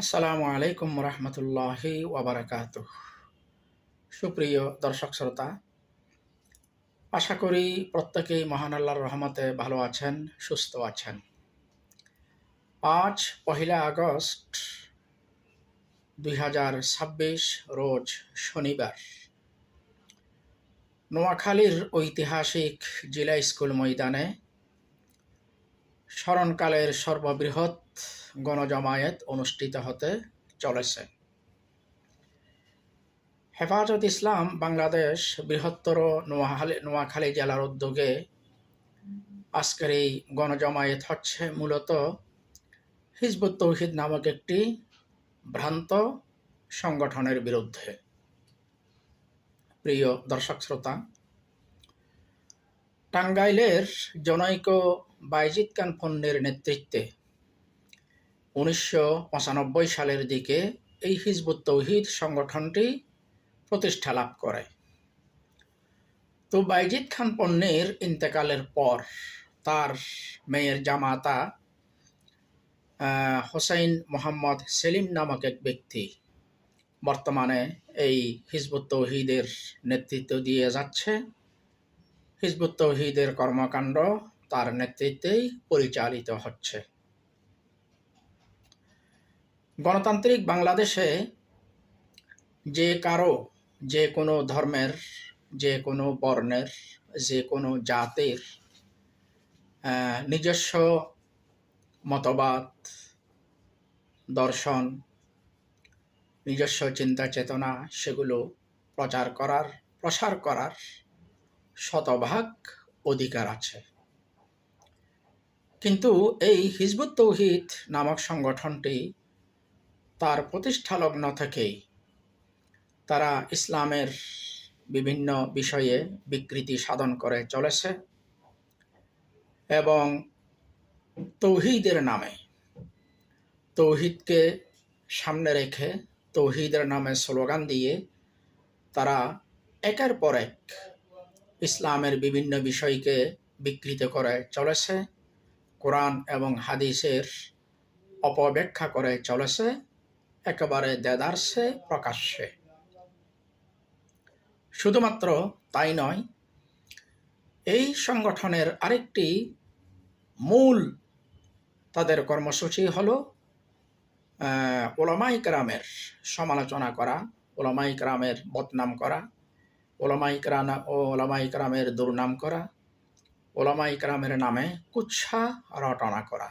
আসসালামু আলাইকুম রহমতুল্লাহি ওয়াবারাকাতুহ। সুপ্রিয় দর্শক শ্রোতা, আশা করি প্রত্যেকেই মহান আল্লাহর রহমতে ভালো আছেন, সুস্থ আছেন। আজ 1 আগস্ট 2026 রোজ শনিবার। নোয়াখালীর ঐতিহাসিক জিলা স্কুল ময়দানে স্মরণকালের সর্ববৃহৎ গণজমায়েত অনুষ্ঠিত হতে চলেছে। হেফাজত ইসলাম বাংলাদেশ বৃহত্তর নোয়াখালী জেলার উদ্যোগে আজকের এই গণজমায়েত হচ্ছে মূলত হিজবুত তৌহিদ নামক একটি ভ্রান্ত সংগঠনের বিরুদ্ধে। প্রিয় দর্শক শ্রোতা, টাঙ্গাইলের জনৈক বাইজিদ খান পন্নীর নেতৃত্বে 1995 সালের দিকে এই হিজবুত তৌহিদ সংগঠনটি প্রতিষ্ঠা লাভ করে। তো বাইজিদ খান পন্নীর ইন্তেকালের পর তার মেয়ের জামাতা হোসাইন মোহাম্মদ সেলিম নামক এক ব্যক্তি বর্তমানে এই হিজবুত তৌহিদের নেতৃত্ব দিয়ে যাচ্ছে। হিজবুত তৌহিদের কর্মকাণ্ড তার নেতৃত্বেই পরিচালিত হচ্ছে। গণতান্ত্রিক বাংলাদেশে যে কারো, যে কোনো ধর্মের, যে কোনো বর্ণের, যে কোনো জাতির নিজস্ব মতবাদ, দর্শন, নিজস্ব চিন্তা চেতনা সেগুলো প্রসার করার শতভাগ অধিকার আছে। কিন্তু এই হিজবুত তৌহিদ নামক সংগঠনটি তার প্রতিষ্ঠা লগ্ন থেকেই তারা ইসলামের বিভিন্ন বিষয়ে বিকৃতি সাধন করে চলেছে এবং তৌহিদের নামে, তৌহিদকে সামনে রেখে তৌহিদের নামে স্লোগান দিয়ে তারা একের পর এক ইসলামের বিভিন্ন বিষয়কে বিকৃত করে চলেছে, কোরআন এবং হাদিসের অপব্যাখ্যা করে চলেছে একেবারে দেদারসে প্রকাশ্যে। শুধুমাত্র তাই নয়, এই সংগঠনের আরেকটি মূল তাদের কর্মসূচি হলো ওলামায়ে কেরামের সমালোচনা করা, ওলামায়ে কেরামের বদনাম করা, ওলামায়ে কেরামের দুর্নাম করা, ওলামায়ে কেরামের নামে কুৎসা রটনা করা।